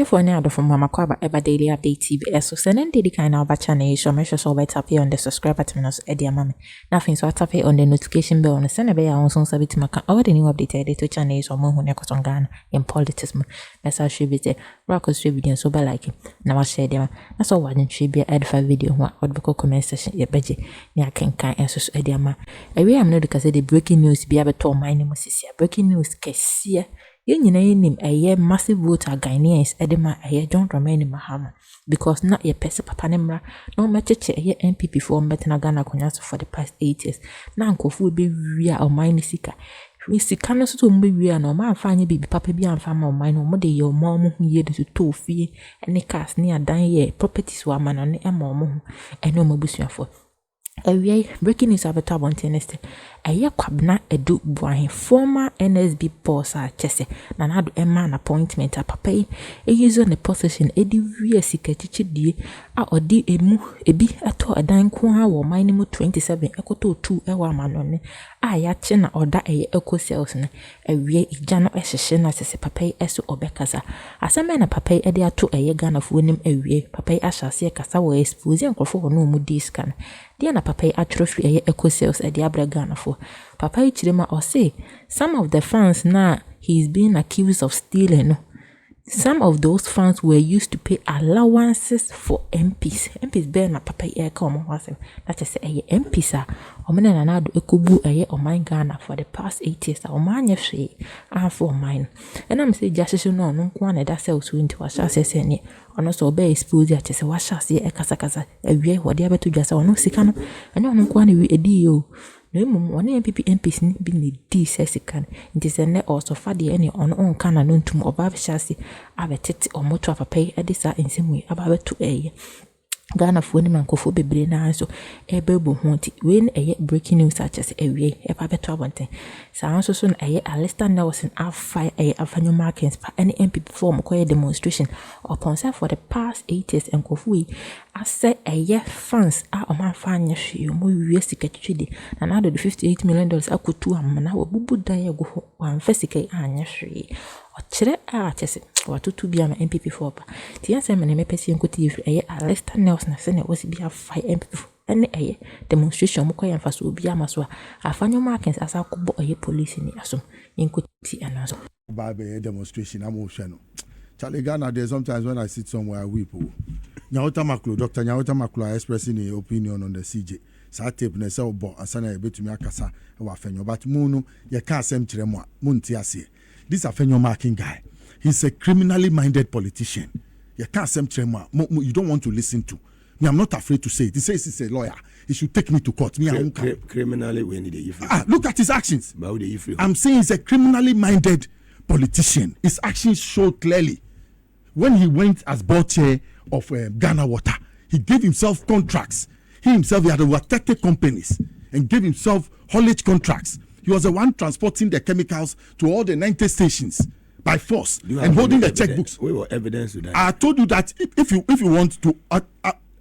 for now from Mama Kwaba ever daily update TV. So send in daily kind of channel. So make sure so tap here on the subscribe button as Eddie Mami. Nothing so tap here on the notification bell on the send a bear on some sabit maka or the new updated to channel or more when on Ghana in politics. That's how she be there. Rockers video so by like it. Now I share them. That's all one should be edify video what the comment session your budget. Nya can and so Eddie Ma. Away I'm not because the breaking news be able to my name was breaking news Kesi. Yen nim a massive voter Ghanaians edema a John Dramani Mahama because not your pesa papa nemra no match a NPP for Betana Ghana Konyaso for the past 8 years. Now Kofu be real or mine sika. We see cannot to be real no man find baby papa be and farmer mine or more your mom who ye to 2 fee and the cast near dine ye properties were man on the mom and no more bush for. Away breaking news about Tabonteneste. Kwabena edu Boahen former NSB boss Ċėlls-List na had a man appointment a papa use on the position edi wie sikachichi die a odi emu ebi ato adan ko ha wo mine mu 27 ekoto 2 ewa manone a ya che na oda Ėxȯȯțė ne awie ija no ehhehye na sese papa eso obekasa asema na papa edi ato Ghana fo nim awie papa ahyase kasa wo expose nkrofo no mu discan dia na papa atrophy Ėxȯȯțė edi abra Ghana fo Papa Ichirema or say some of the funds now he's being accused of stealing. Some of those funds were used to pay allowances for MPs. MPs bear na papa come that is a MPs or mena na do ekubu or mine Ghana for the past 8 years or man for mine. And I'm say just no one that sells into a chassis any or also be exposed at a washasi a casacasa a way whatever to just or no sicano and no one a dio. No one NPP MPs being the sesican. It is a net also for the any on canon to more chassis. Abetet or motor of a pay at this in some way about to a Ghana for women and Kofu be na so a bebo haunted when a breaking news such as a way a paper trouble. So soon a Alistair Nelson fire a avenue markings for any MP form queer demonstration upon self for the past 8 years and Kofu. I said a year funds are on my fine you more secretary and out of the $58 million I could to a man our bubu die go one fesicate and yashri. Chere Ċėlls-List or to be an MPP for the answer me pesi nkuti if a Alistair Nelson sene was be a 5 MPP and a demonstration moko yan faso obi amaso afanyo markings asa kubo a police ni aso nkuti anaso ba demonstration amohwe no Charlie Ghana there sometimes when I sit somewhere I weep. Nyaho Tamakloe Dr. Nyaho Tamakloe expressing an opinion on the CJ sa tape na say obo asana e betumi akasa e wa fanyo but munu ye ka asem kire mo munti ase. This Afenyo marking guy, he's a criminally minded politician. You can't say you don't want to listen to. Me, I'm not afraid to say it. He says he's a lawyer. He should take me to court. Me, criminally when did look at his actions. I'm saying he's a criminally minded politician. His actions show clearly. When he went as board chair of Ghana Water, he gave himself contracts. He himself had over 30 companies and gave himself haulage contracts. He was the one transporting the chemicals to all the 90 stations by force and holding the checkbooks. We were evidence to that. I told you that if you want to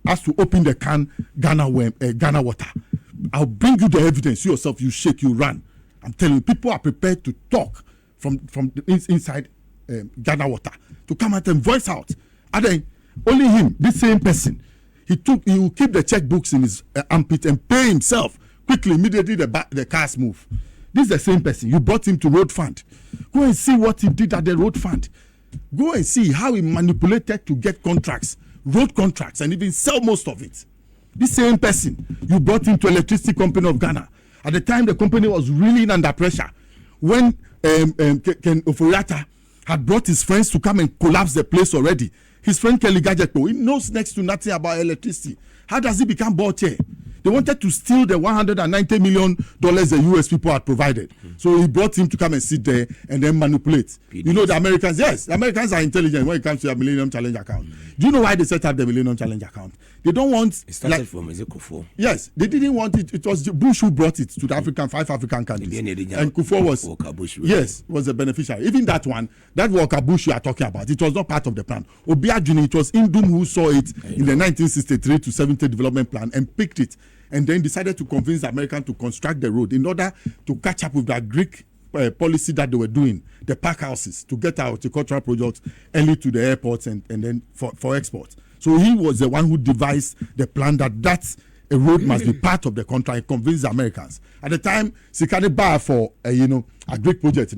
ask to open the can Ghana Water, I'll bring you the evidence. You yourself, you shake, you run. I'm telling you, people are prepared to talk from inside Ghana Water to come out and voice out. And then only him, this same person, he will keep the checkbooks in his armpit and pay himself quickly, immediately the cars move. This is the same person. You brought him to Road Fund. Go and see what he did at the Road Fund. Go and see how he manipulated to get contracts, road contracts, and even sell most of it. This same person, you brought him to Electricity Company of Ghana. At the time, the company was really under pressure. When Ken Oforiatta had brought his friends to come and collapse the place already, his friend Kelly Gadgetpo, he knows next to nothing about electricity. How does he become board chair? They wanted to steal the $190 million the US people had provided. So he brought him to come and sit there and then manipulate. You know, the Americans, yes, the Americans are intelligent when it comes to a Millennium Challenge account. Do you know why they set up the Millennium Challenge account? They don't want... It started from Kufuor. Yes, they didn't want it. It was Bush who brought it to the five African countries. And Kufuor was the beneficiary. Even that one, that Walker Bush you are talking about, it was not part of the plan. Obiajuni, it was Indum who saw it in the 1963 to 70 development plan and picked it. And then decided to convince the Americans to construct the road in order to catch up with the Greek policy that they were doing, the pack houses, to get our horticultural products early to the airports and then for export. So he was the one who devised the plan that a road must be part of the contract and convince the Americans. At the time, Sikade bar for a great project,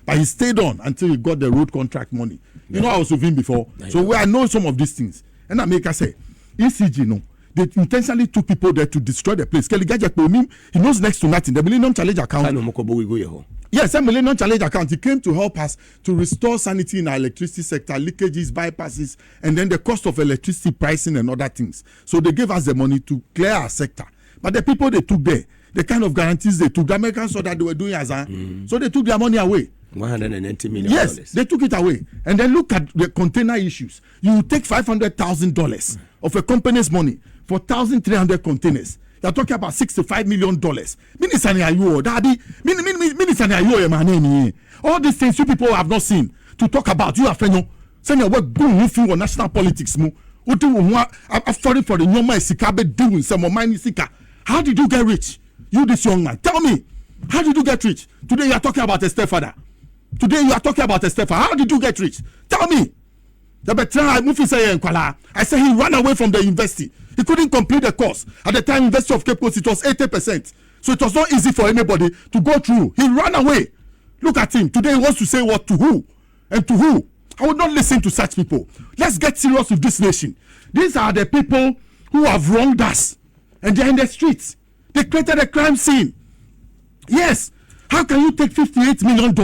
but he stayed on until he got the road contract money. You know, I was with him before, so I know some of these things. And America say, ECG, they intentionally took people there to destroy the place. He knows next to nothing. The Millennium Challenge account. Yes, a Millennium Challenge account. He came to help us to restore sanity in our electricity sector, leakages, bypasses, and then the cost of electricity pricing and other things. So they gave us the money to clear our sector. But the people they took there, the kind of guarantees they took, the Americans saw that they were doing as so they took their money away. $190 million. Yes, they took it away. And then look at the container issues. You take $500,000 of a company's money for 1,300 containers. You're talking about $65 million. All these things you people have not seen to talk about. You are saying what going through national politics. I'm sorry for the normal Sikabe doing some of mine. How did you get rich? You this young man. Tell me, how did you get rich? Today you are talking about a stepfather. How did you get rich? Tell me. I said he ran away from the university. He couldn't complete the course. At the time, University of Cape Coast, it was 80%. So it was not easy for anybody to go through. He ran away. Look at him. Today he wants to say what to who and to who. I would not listen to such people. Let's get serious with this nation. These are the people who have wronged us. And they're in the streets. They created a crime scene. Yes. How can you take $58 million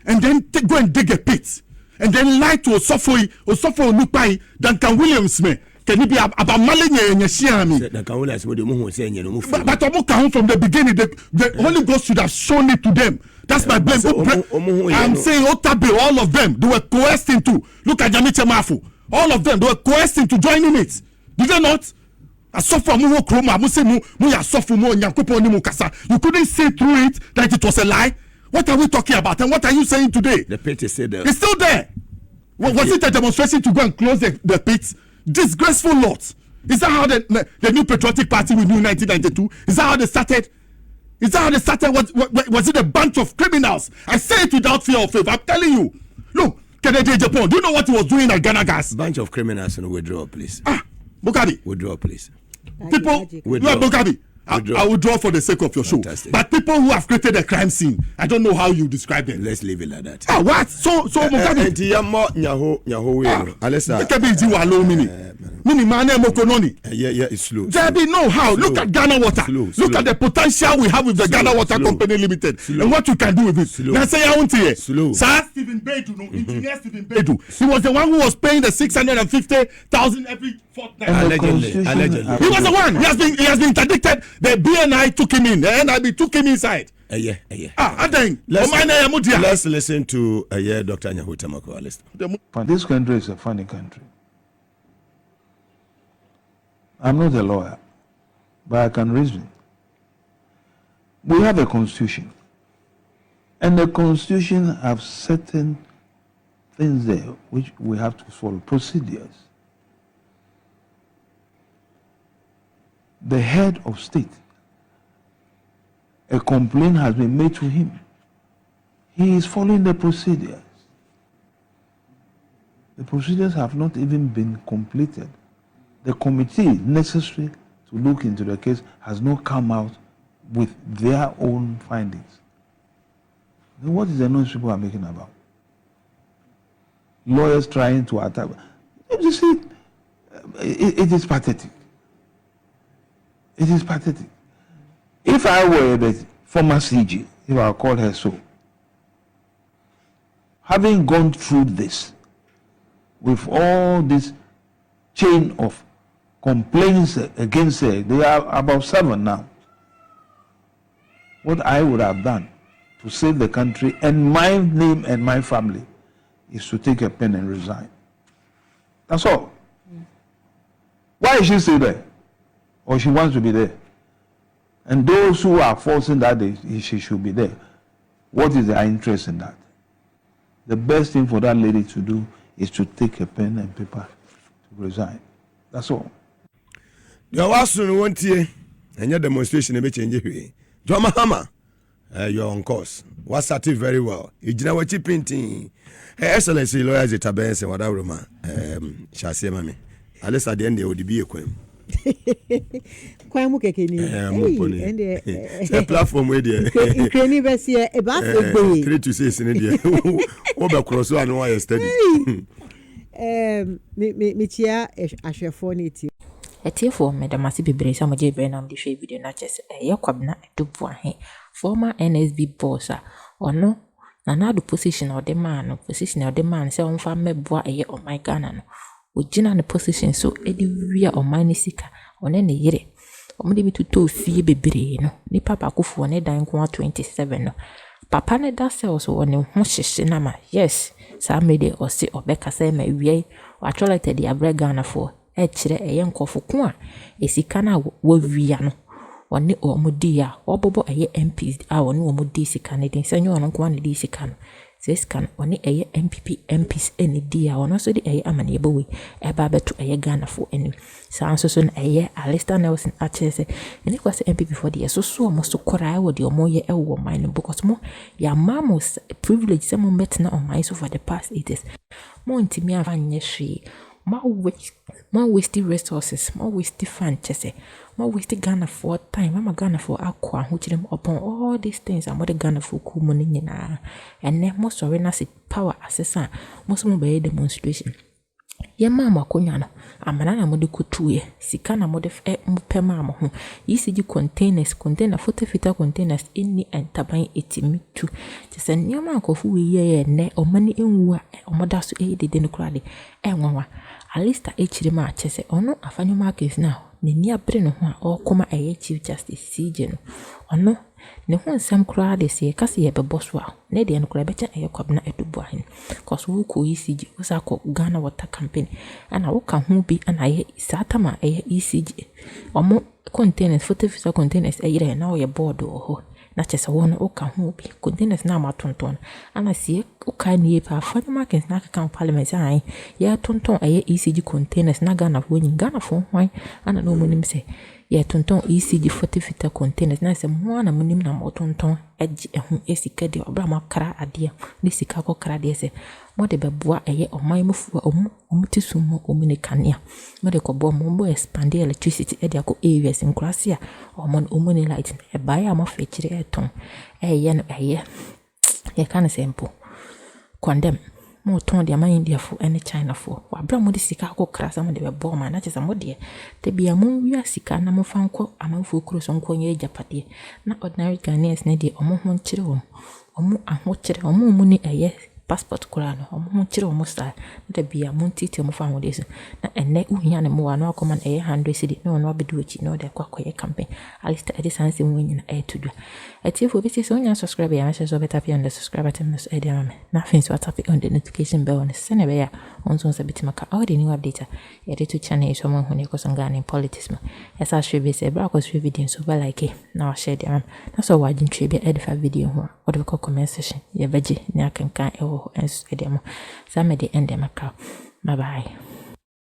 and then go and dig a pit and then lie to Osofo Nupai, Duncan Williams, can it be about Malay and Yashiami? But from the beginning, the Holy Ghost should have shown it to them. That's my blame. I'm saying Otabe, all of them, they were coerced into. Look at Jamiche Mafu. All of them, they were coerced into joining it. Did they not? You couldn't see through it that it was a lie. What are we talking about? And what are you saying today? The pit is still there. It's still there. Was it a demonstration to go and close the pit? Disgraceful lot. Is that how the new patriotic party we knew in 1992? Is that how they started? Was it a bunch of criminals? I say it without fear or favor. I'm telling you. Look, Kennedy Japan. Do you know what he was doing at Ghana Gas? Bunch of criminals and withdraw, please. Bukabi. Withdraw, please. People, Bukabi. I will draw for the sake of your show. Fantastic. But people who have created a crime scene, I don't know how you describe them. Let's leave it like that. What? So Mugabe. Yeah, it's slow. There be no how. Look at Ghana Water. Look at the potential we have with the Ghana Water Company Limited and what you can do with it. Now say I want to slow. Sir Stephen Bedu, engineer Stephen Bedu. He was the one who was paying the 650,000 every fortnight. Allegedly. He was the one. He has been interdicted. The BNI took him in. The NIB took him inside. Let's listen to Dr. Nyaho Tamakloe. This country is a funny country. I'm not a lawyer, but I can reason. We have a constitution, and the constitution have certain things there which we have to follow, procedures. The head of state, a complaint has been made to him. He is following the procedures. The procedures have not even been completed. The committee necessary to look into the case has not come out with their own findings. Then what is the noise people are making about? Lawyers trying to attack. You see, it is pathetic. It is pathetic. If I were the former CG, if I call her so, having gone through this, with all this chain of complaints against her, they are about 7 now. What I would have done to save the country and my name and my family is to take a pen and resign. That's all. Why is she still there? Or she wants to be there? And those who are forcing that she should be there, what is their interest in that? The best thing for that lady to do is to take a pen and paper to resign. That's all. There was one year, and your demonstration may change. Drama hammer. You're on course. What's at it very well. You know what you painting. Her Excellency lawyers at Tabens and whatever man. Shall say, mammy. At least at the end they would be a queen. Kwamu kekeni. The platform where there. Ukraine be see e ba se gbe. 3 to 6 in there. Oba cross one why steady. Me chia ahwefo na ti. Etiefo medamasi bebre sa moje bre na mde hwe video na chese Kwabena do Boahen former NSB boss ono na na do position of the man say on fa meboa o my Ghana no ogina ne position so edi wia o man sika one ne yire omde bi tuto fie bebre no ni papa kofo ne dan ko 27 no papa ne da se so one ho hyehye na ma yes sa mede o se obeka say ma wie wa cholete dia bre Ghana for echire nkofo ko a esika na wo wia no woni omudi a obobo MPs a woni omudi sika ne den sanyo no ko ne di sika no seskan woni NPP MPs eni di a wono so di amane bowe eba beto Ghana fo eni sanso so na Alistair Nelson achese eni kwase MPP for di so so mo so kora wo di omo ye ewo man because mo ya mamos privilege se mo met na on my so for the past 8 years mo ntimi afanye hwe more wasted resources, more wasted fan chese, more wasted Ghana for time. I'm a Ghana for aqua, which them upon all these things. I'm what Ghana for cool money na, and then most arena sit power assessor, most of my demonstration. Ye mama konyano, amanana mode kutuye, sikana mode mupe mama hu. ECG container 40 feet containers inni and tabain etimitu. Just nyama kofu ye ne o mani enwa o modasu de denokrade enwa. Alista echirima chese ono afanyo markets now. Ne ni abre no ho a okoma Chief Justice CJ no. Ono ne ho nsam kura de se kase ye bebo so a ne de no kura becha Kwabena do Boahen cause wo ko ECG wo sa ko Ghana Water Campaign ana wo ka ho bi ana ye satama ECG omo containers 40 containers yire na wo ye board ho na chese wo no wo ka ho bi containers na ma tonton ana sie wo ka ni pa fa markets na ka parliament ai ya tonton ECG containers na Ghana fo nyi Ghana fo hwan ana no monim se ye tonton ECG 40 containers na se mo na monim na mo tonton eji ehu esika de obra ma kra ade ni sika ko kra de se mo de beboa oman mufu omutisumo omune kania mo de ko bo mo bo expand electricity e de ko areas in Krasia omune light e buy am of echire eton no ye kan sempo condemn mo ton de man India for any China for wa bra mo de sika ko krasa mo de bebo ma na chesa mo de te bia mo wi sika na mo fanko amanfo kuro so nko nye japade na ordinary Ghanaians na de omo ho nchire wo omo aho chire omo mu ni passport kura no omo chire omo style na bia mo ntiti omo fa ho de so na enne uhia ne mo wa no akoma na 100 cedi no no abedu echi no de kwakoye campaign alista edisanse mo nyina etudu etiefo bi se onya subscribe ya so beta pia on the subscribe button so edia me na fin so tap on the notification bell on sene be ya onso so bitima ka all the new update ya to channel so mo hune ko so Ghana politics ma esa hwe be se bra ko so video so ba like na share dem na so wajin twe be edit video ho or the comment section ya beji ni akankan ewo enso edia mo sa me de end dem aka bye bye.